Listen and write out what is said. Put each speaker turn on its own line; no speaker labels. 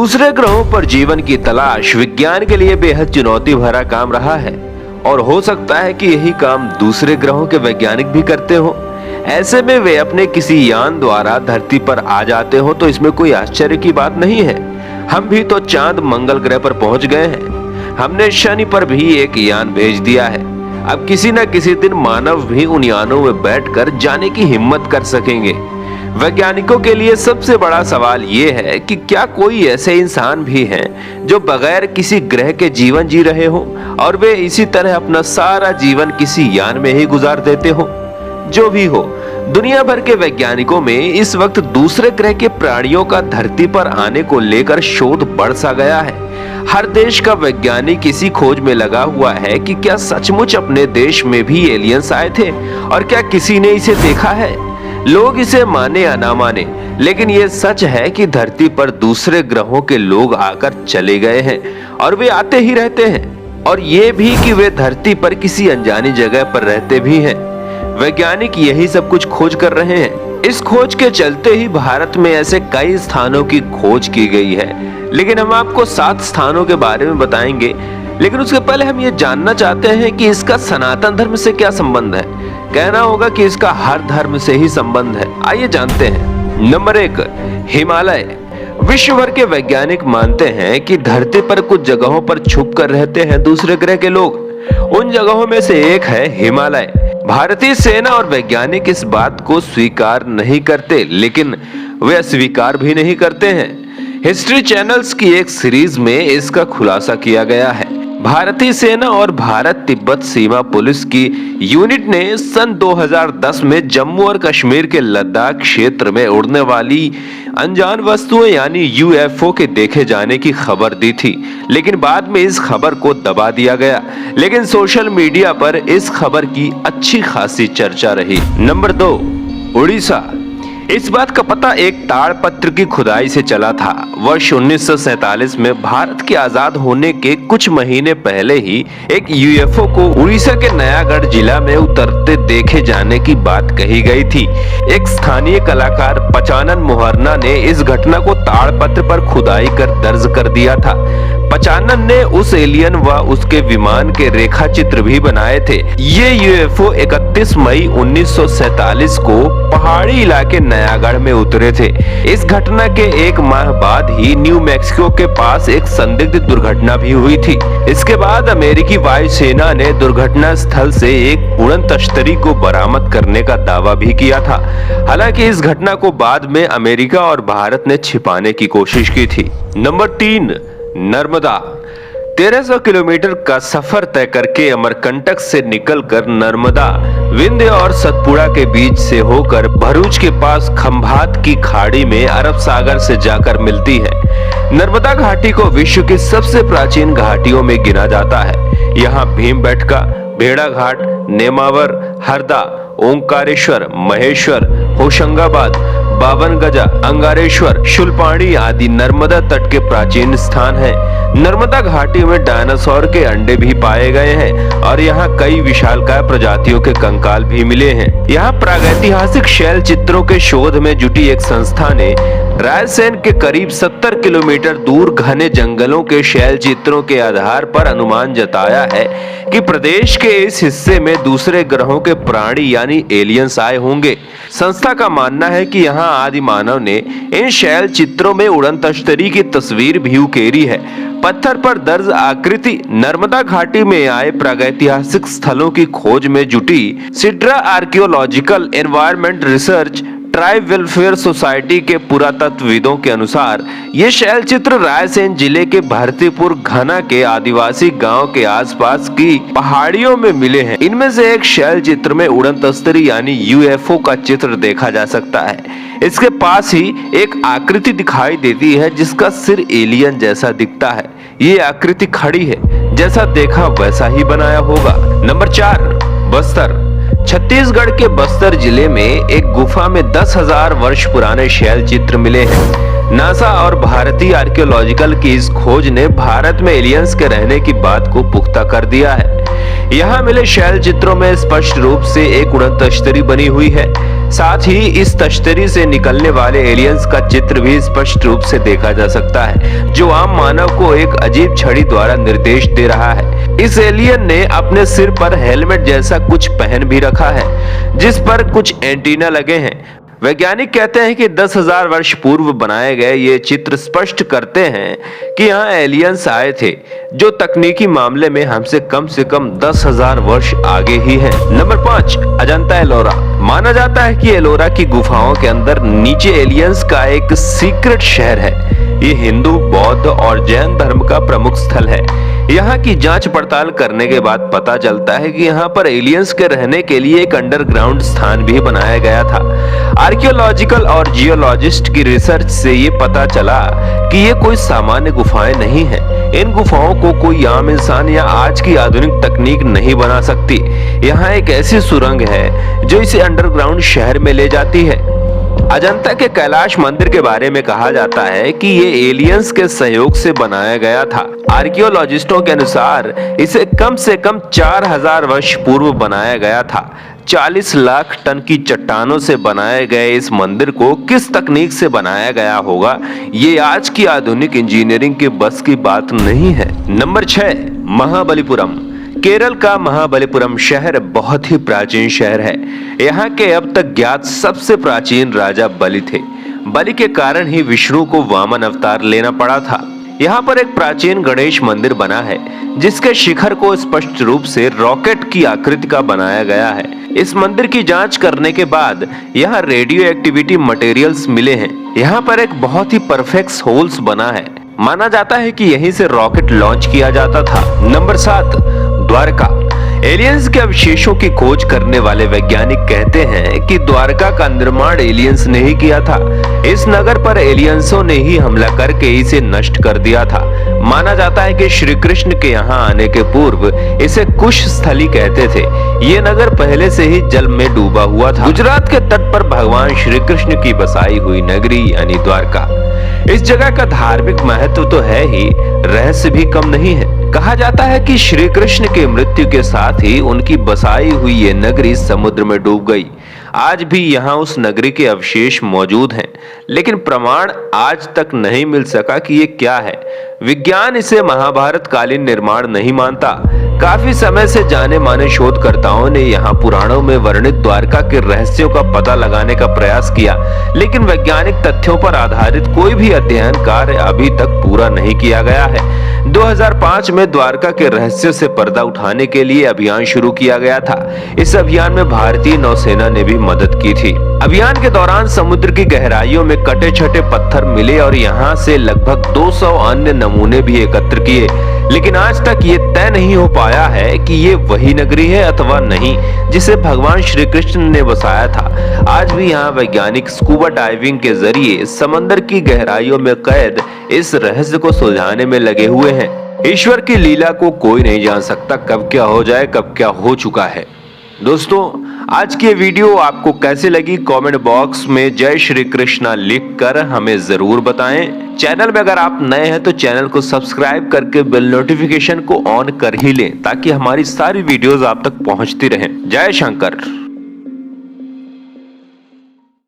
दूसरे ग्रहों पर जीवन की तलाश विज्ञान के लिए बेहद चुनौती भरा काम रहा है और हो सकता है कि यही काम दूसरे ग्रहों के वैज्ञानिक भी करते हो। ऐसे में वे अपने किसी यान द्वारा धरती पर आ जाते हो तो इसमें कोई आश्चर्य की बात नहीं है। हम भी तो चांद मंगल ग्रह पर पहुंच गए हैं। हमने शनि पर भी एक यान भेज दिया है। अब किसी न किसी दिन मानव भी उन यानों में बैठकर जाने की हिम्मत कर सकेंगे। वैज्ञानिकों के लिए सबसे बड़ा सवाल ये है कि क्या कोई ऐसे इंसान भी हैं जो बगैर किसी ग्रह के जीवन जी रहे हो और वे इसी तरह अपना सारा जीवन किसी यान में ही गुजार देते हो। जो भी हो, दुनिया भर के वैज्ञानिकों में इस वक्त दूसरे ग्रह के प्राणियों का धरती पर आने को लेकर शोध बढ़ सा गया है। हर देश का वैज्ञानिक इसी खोज में लगा हुआ है कि क्या सचमुच अपने देश में भी एलियंस आए थे और क्या किसी ने इसे देखा है। लोग इसे माने या ना माने, लेकिन ये सच है कि धरती पर दूसरे ग्रहों के लोग आकर चले गए हैं और वे आते ही रहते हैं, और ये भी कि वे धरती पर किसी अनजानी जगह पर रहते भी हैं। वैज्ञानिक यही सब कुछ खोज कर रहे हैं। इस खोज के चलते ही भारत में ऐसे कई स्थानों की खोज की गई है, लेकिन हम आपको 7 स्थानों के बारे में बताएंगे। लेकिन उसके पहले हम ये जानना चाहते हैं कि इसका सनातन धर्म से क्या संबंध है। कहना होगा कि इसका हर धर्म से ही संबंध है। आइए जानते हैं। नंबर 1, हिमालय। विश्व भर के वैज्ञानिक मानते हैं कि धरती पर कुछ जगहों पर छुप कर रहते हैं दूसरे ग्रह के लोग। उन जगहों में से एक है हिमालय। भारतीय सेना और वैज्ञानिक इस बात को स्वीकार नहीं करते, लेकिन वे अस्वीकार भी नहीं करते हैं। हिस्ट्री चैनल्स की एक सीरीज में इसका खुलासा किया गया है। भारतीय सेना और भारत तिब्बत सीमा पुलिस की यूनिट ने सन 2010 में जम्मू और कश्मीर के लद्दाख क्षेत्र में उड़ने वाली अनजान वस्तुएं यानी यूएफओ के देखे जाने की खबर दी थी, लेकिन बाद में इस खबर को दबा दिया गया। लेकिन सोशल मीडिया पर इस खबर की अच्छी खासी चर्चा रही। नंबर 2, उड़ीसा। इस बात का पता एक ताड़पत्र की खुदाई से चला था। वर्ष 1947 में भारत के आजाद होने के कुछ महीने पहले ही एक यूएफओ को उड़ीसा के नयागढ़ जिला में उतरते देखे जाने की बात कही गई थी। एक स्थानीय कलाकार पचानन मोहरना ने इस घटना को ताड़पत्र पर खुदाई कर दर्ज कर दिया था। पचानन ने उस एलियन व उसके विमान के रेखा चित्र भी बनाए थे। ये यूएफओ 31 मई 1947 को पहाड़ी इलाके नयागढ़ में उतरे थे। इस घटना के एक माह बाद ही न्यू मैक्सिको के पास एक संदिग्ध दुर्घटना भी हुई थी। इसके बाद अमेरिकी वायुसेना ने दुर्घटना स्थल से एक उड़न तश्तरी को बरामद करने का दावा भी किया था। हालांकि इस घटना को बाद में अमेरिका और भारत ने छिपाने की कोशिश की थी। नंबर 3, नर्मदा। 1300 किलोमीटर का सफर तय करके अमरकंटक से निकलकर नर्मदा विंध्य और सतपुड़ा के बीच से होकर भरूच के पास खंभात की खाड़ी में अरब सागर से जाकर मिलती है। नर्मदा घाटी को विश्व की सबसे प्राचीन घाटियों में गिना जाता है। यहाँ भीमबेटका, भेड़ाघाट, नेमावर, हरदा, ओंकारेश्वर, महेश्वर, होशंगाबाद, बावन गजा, अंगारेश्वर, शूलपाणी आदि नर्मदा तट के प्राचीन स्थान हैं। नर्मदा घाटी में डायनासोर के अंडे भी पाए गए हैं और यहाँ कई विशालकाय प्रजातियों के कंकाल भी मिले हैं। यहाँ प्रागैतिहासिक शैल चित्रों के शोध में जुटी एक संस्था ने रायसेन के करीब 70 किलोमीटर दूर घने जंगलों के शैल चित्रों के आधार पर अनुमान जताया है कि प्रदेश के इस हिस्से में दूसरे ग्रहों के प्राणी यानी एलियंस आए होंगे। संस्था का मानना है कि यहाँ आदि मानव ने इन शैल चित्रों में उड़न तश्तरी की तस्वीर भी उकेरी है। पत्थर पर दर्ज आकृति नर्मदा घाटी में आए प्रागैतिहासिक स्थलों की खोज में जुटी Sidra archaeological environment research tribe welfare society के पुरातत्वविदों के अनुसार ये शैल चित्र रायसेन जिले के भरतीपुर घना के आदिवासी गांव के आसपास की पहाड़ियों में मिले हैं। इनमें से एक शैल चित्र में उड़न तश्तरी यानी यूएफओ का चित्र देखा जा सकता है। इसके पास ही एक आकृति दिखाई देती है जिसका सिर एलियन जैसा दिखता है। ये आकृति खड़ी है, जैसा देखा वैसा ही बनाया होगा। नंबर 4, बस्तर। छत्तीसगढ़ के बस्तर जिले में एक गुफा में 10,000 वर्ष पुराने शैल चित्र मिले हैं। नासा और भारतीय आर्कियोलॉजिकल की इस खोज ने भारत में एलियंस के रहने की बात को पुख्ता कर दिया है। यहाँ मिले शैल चित्रों में स्पष्ट रूप से एक उड़न तश्तरी बनी हुई है। साथ ही इस तश्तरी से निकलने वाले एलियंस का चित्र भी स्पष्ट रूप से देखा जा सकता है, जो आम मानव को एक अजीब छड़ी द्वारा निर्देश दे रहा है। इस एलियन ने अपने सिर पर हेलमेट जैसा कुछ पहन भी रखा है, जिस पर कुछ एंटीना लगे हैं। वैज्ञानिक कहते हैं कि 10,000 वर्ष पूर्व बनाए गए ये चित्र स्पष्ट करते हैं कि यहाँ एलियंस आए थे, जो तकनीकी मामले में हमसे कम से कम 10,000 वर्ष आगे ही हैं। नंबर 5, अजंता एलोरा। माना जाता है कि एलोरा की गुफाओं के अंदर नीचे एलियंस का एक सीक्रेट शहर है। ये हिंदू, बौद्ध और जैन धर्म का प्रमुख स्थल है। यहाँ की जांच पड़ताल करने के बाद पता चलता है कि यहाँ पर एलियंस के रहने के लिए एक अंडरग्राउंड स्थान भी बनाया गया था। आर्कियोलॉजिकल और जियोलॉजिस्ट की रिसर्च से ये पता चला कि ये कोई सामान्य गुफाएं नहीं हैं। इन गुफाओं को कोई आम इंसान या आज की आधुनिक तकनीक नहीं बना सकती। यहाँ एक ऐसी सुरंग है जो इसे अंडरग्राउंड शहर में ले जाती है। अजंता के कैलाश मंदिर के बारे में कहा जाता है कि ये एलियंस के सहयोग से बनाया गया था। आर्कियोलॉजिस्टों के अनुसार इसे कम से कम 4000 वर्ष पूर्व बनाया गया था। 40 लाख टन की चट्टानों से बनाए गए इस मंदिर को किस तकनीक से बनाया गया होगा, ये आज की आधुनिक इंजीनियरिंग के बस की बात नहीं है। नंबर 6, महाबलीपुरम। केरल का महाबलीपुरम शहर बहुत ही प्राचीन शहर है। यहाँ के अब तक ज्ञात सबसे प्राचीन राजा बलि थे। बलि के कारण ही विष्णु को वामन अवतार लेना पड़ा था। यहाँ पर एक प्राचीन गणेश मंदिर बना है, जिसके शिखर को स्पष्ट रूप से रॉकेट की आकृति का बनाया गया है। इस मंदिर की जांच करने के बाद यहाँ रेडियो एक्टिविटी मटेरियल्स मिले हैं। यहाँ पर एक बहुत ही परफेक्ट होल्स बना है। माना जाता है कि यहीं से रॉकेट लॉन्च किया जाता था। नंबर 7, द्वारका। एलियंस के अवशेषों की खोज करने वाले वैज्ञानिक कहते हैं कि द्वारका का निर्माण एलियंस ने ही किया था। इस नगर पर एलियंसों ने ही हमला करके इसे नष्ट कर दिया था। माना जाता है कि श्री कृष्ण के यहाँ आने के पूर्व इसे कुश स्थली कहते थे। ये नगर पहले से ही जल में डूबा हुआ था। गुजरात के तट पर भगवान श्री कृष्ण की बसाई हुई नगरी यानी द्वारका। इस जगह का धार्मिक महत्व तो है ही, रहस्य भी कम नहीं है। कहा जाता है कि श्री कृष्ण के मृत्यु के साथ ही उनकी बसाई हुई ये नगरी समुद्र में डूब गई। आज भी यहाँ उस नगरी के अवशेष मौजूद हैं, लेकिन प्रमाण आज तक नहीं मिल सका कि ये क्या है। विज्ञान इसे महाभारत कालीन निर्माण नहीं मानता। काफी समय से जाने माने शोधकर्ताओं ने यहाँ पुराणों में वर्णित द्वारका के रहस्यों का पता लगाने का प्रयास किया, लेकिन वैज्ञानिक तथ्यों पर आधारित कोई भी अध्ययन कार्य अभी तक पूरा नहीं किया गया है। 2005 में द्वारका के रहस्यों से पर्दा उठाने के लिए अभियान शुरू किया गया था। इस अभियान में भारतीय नौसेना ने भी मदद की थी। अभियान के दौरान समुद्र की गहराइयों में कटे छटे पत्थर मिले और यहाँ से लगभग 200 अन्य नमूने भी एकत्र किए, लेकिन आज तक ये तय नहीं हो पाया है कि ये वही नगरी है अथवा नहीं जिसे भगवान श्री कृष्ण ने बसाया था। आज भी यहाँ वैज्ञानिक स्कूबा डाइविंग के जरिए समंदर की गहराइयों में कैद इस रहस्य को सुलझाने में लगे हुए हैं। ईश्वर की लीला को कोई नहीं जान सकता, कब क्या हो जाए, कब क्या हो चुका है। दोस्तों, आज की वीडियो आपको कैसे लगी कमेंट बॉक्स में जय श्री कृष्णा लिखकर हमें जरूर बताएं। चैनल में अगर आप नए हैं तो चैनल को सब्सक्राइब करके बेल नोटिफिकेशन को ऑन कर ही लें, ताकि हमारी सारी वीडियोस आप तक पहुंचती रहें। जय शंकर।